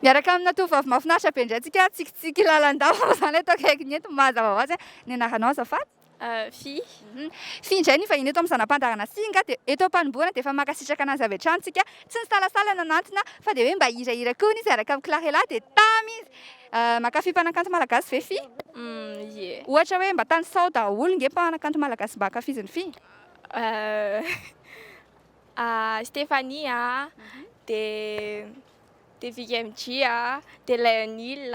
Miaraka amina tovovavy mahafinaritra be indray tsika tsikitsiky lalandava zany atao akaikiny eto mazava ho azy ny anaranao azafady. Fille. Fia indray ny vahiny eto amin'ny zanam-pandarana singa dia eto am-panomboana dia efa makasitraka anazy avy hatrany tsika tsy ny salasalana anantona fa dia hoe mba hirahira koa izy araka amin'ny clarela dia tamy izy makafy mpanakanto malagasy ve fia? Ie. Ohatra hoe mba tany sao daholo nge mpanakanto malagasy mba ankafiziny fia? Stéphanie de Vicky MG de Léonil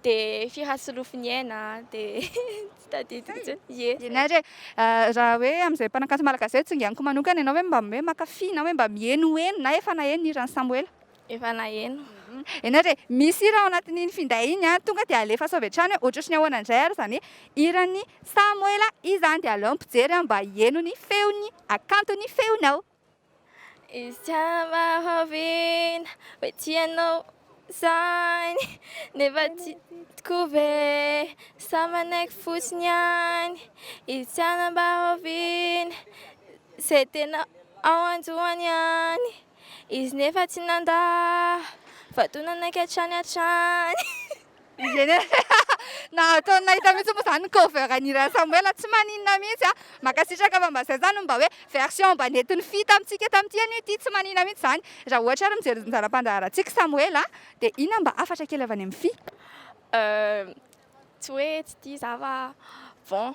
de Fira Solofiniana de tsy tadidiko tsony. Ie. Ianaré raha hoe amin'izay mpanakanto malagasy zay tsingianiko manokana ianao hoe mba hoe mankafy na hoe mba mienoeno na efa naheno ny hiran'ny Samuel? Efa naheno. Ianaré misy hira ao anatin'iny finday iny tonga dia alefa sao avy hatrany hoe ohatrany ahoana indray ary zany hiran'ny Samuel izany dia aleo mijery mba hieno ny feony akantony feonao. Izy tiana mahavina hoe tianao zany nefa tiako ve sa manaiky fotsiny ihany izy tiana mahavina zay tena ao anjoany ihany izy nefa tsy nanda fa toa nanaiky hatrany hatrany. Na ataony nahita mihitsy moa zany cover aniran'ny Samuel tsy maninona mihitsy makasitraka fa mba zay zany mba hoe version mba nentin'ny fia tamintsika tamin'ity an'ity tsy maninona mihitsy zany raha ohatra ary mijery ny zanam-pandaharantsika Samuel dia inona mba afatra kely avy any amin'ny fia? Tsy hoe tsy tia za fa bon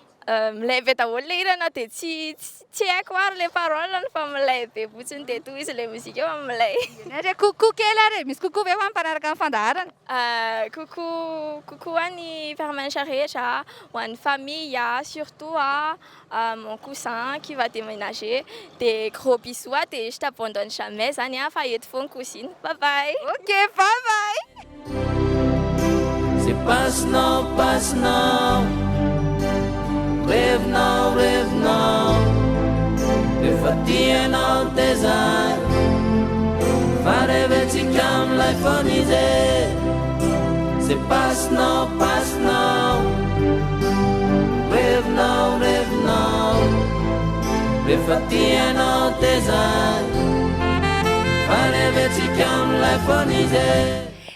milay be daholo le hirana dia tsy haiko ary le parole fa milay be fotsiny dia toy izy le mozika eo milay. Ianaré kokoa kely ary misy kokoa ve fa mpanaraka amin'ny fandaharana? Coucou an'ny mpiara-mianatra rehetra, ho an'ny famille, surtout mon cousin qui va déménager. Des gros bisous et je t'abandonne jamais. Zany fa eto foana cousine. Bye bye. Ok, bye bye. C'est passe non. Revenant, refa tianao tezany fa rehefa am'lay foana izy c'est passinao revenant refa tianao tezany fa rehefa am'lay foana izy.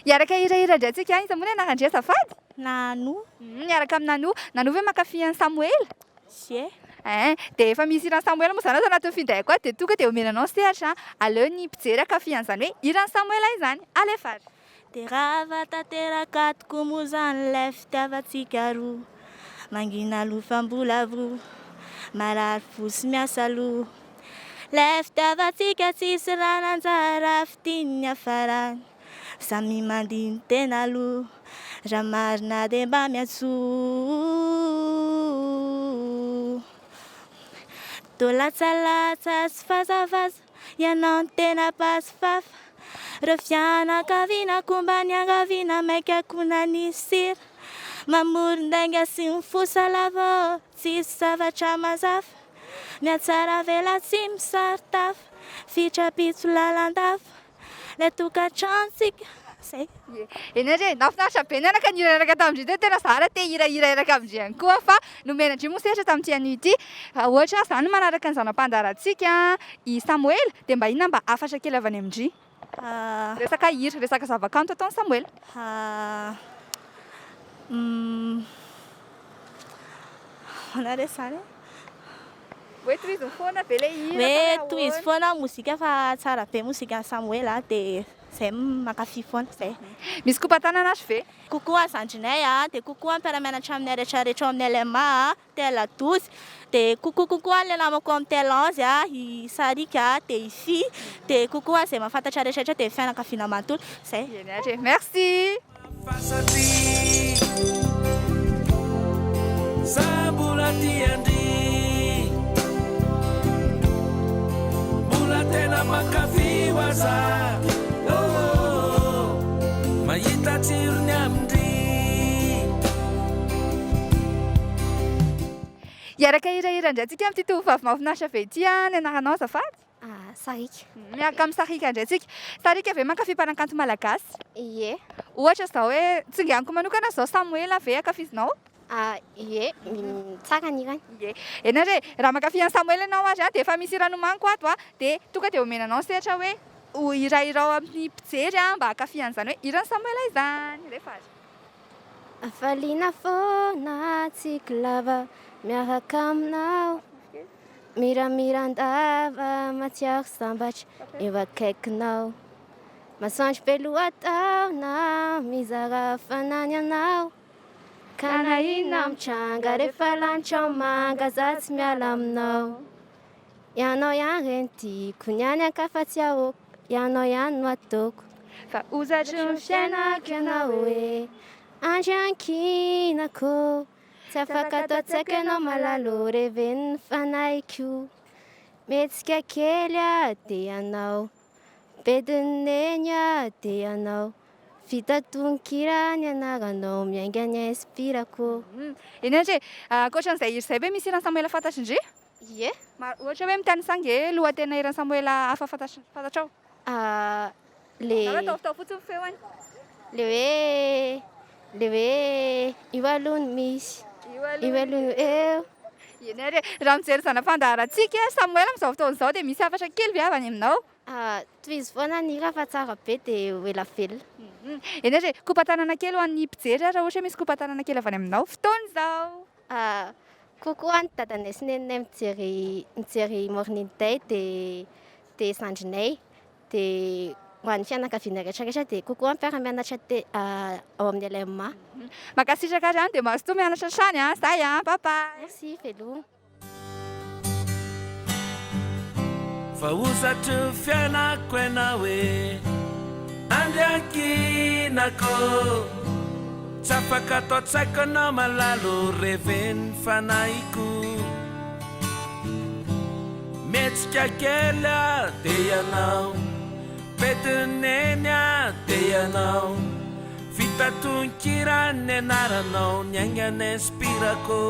Iaraka hirahira indray tsika iza moa ny anarandre azafady? Nano. Miaraka amin'ny Nano ve mankafy an'i Samuel? Sie. Dia efa misy hiran'ny Samuel moa zany ato anatin'ny finday koa dia tonga dia omenanao sehatra aleo ny mpijery ankafy an'izany hoe hiran'ny Samuel izany alefara. De raha vatanteraka tokoa moa zany lay fitiavantsika roa mangina lofam-bolavo marary fosy miasa loha lay fitiavantsika tsisy raha nanjara fitiny hafarany samy mandiny tena aloha raha marina dia mba miantsoa tolatsalatsa sy fazavaza ianao ny tena pasifafa reo fianakaviana komba ny angaviana maika akona ny sira mamoron-dainga sy ny fosalava tsisy zavatra mazafa miatsara vela tsy misaritafa fitrapitso lalandafa le tokantranotsika zay. Ianaré nafinaritra be nianaka ny hiraraka tamin'indry teo tena zara te hirahira iraka amin'indry ihany koa fa nomenandry moa sehatra tamin'ity anio ity ohatra zany manaraka ny zanam-pandaharantsika i Samuel dia mba inona mba afatra kely avy any amindry? Resaka hira, resaka zavakanto ataon'i Samuel. Anaré zany Hoe tohizo foana be le hira. hoe toy izy foana mozika fa tsara be mozika Samuel dia zay mankafy foana zay. Misy kompatananazy ve? Kokoa zandrinay dia kokoa mpiara-mianatra amin'ny rehetrarehetra ao amin'ny LMA tela 12 dia kokoa le namako amin'ny tela 11 i Sarika dia i Fi dia kokoa zay mahafantatra rehetrarehetra dia fianakaviana manontolo zay. Ianaré merci. Mbola tiandry mbola tena mankafy waza mahita tsirony amindry. Iaraka hirahira indray tsika amin'ity tovovavy mahafinaritra be ity ny anaranao azafady? Sarika. Miaraka amin'ny Sarika indray tsika. Sarika ve mankafy mpanakanto malagasy? Ie. Ohatra izao hoe tsingianiko manokana izao Samuel ve ankafizinao? Ie. Tsara ny irany. Ie. Ianaré raha mankafy an'i Samuel ianao ary dia efa misy ranomaniko ato dia tonga dia omenanao sehatra hoe ho irairao amin'ny mpijery mba hakafian'izany hoe hiran'ny Samuel izany rehefa azy. Afaliana foana tsiky lava miaraka aminao miramiran-dava matsiaro sambatra eo akaikinao masoandro be lohataona mizara fanany anao ka na inona mitranga rehefa lanitra manga za tsy miala aminao ianao ihany rentiko ny any ankafa-tsy ahoko ianao ihany no ataoko Fa ozatry ny fiainako ianao hoe andry ankinako tsy afaka atao tsaiko ianao malalo reveniny fanaiko metsika kely de ianao bediny neny de ianao vita tononkira ny anaranao miainga ny inspirako. Eny andre ankoatran'izay izy izay hoe misy iran'ny Samuel fantatry indry? Ie. Ohatra hoe mitany sange lohatena iran'ny Samuel hafa fantatrao? Le Ataotao fotsiny feoany. le hoe io aloha no misy io aloha eo. Eny ary raha mijery zana fandaharantsika Samuel amin'izao fotoan'izao dia misy hafatra kely ve avy any aminao? Tohizo foana ny hira fa tsara be dia ela velona. Eny ary kopa-tanana kely ho an'ny mpijery raha ohatra hoe misy kopa-tanana kely avy any aminao fotoan'izao. Kokoa ny dadanay sy neninay mijery Morning Day dia zandrinay dia ho an'ny fianakaviana rehetrarehetra dia kokoa mpiara-mianatra ao amin'ny LMA. Makasitraka ary any dia mazotoa mianatra trany zay papa. Merci veloma. Fa ozatry fiainako ianao hoe andry ankinako tsy afaka atao tsaiko anao malalo reveniny fanaiko metsika kely de ianao bediny neny de ianao vita tononkira ny anaranao ny aingana inspirako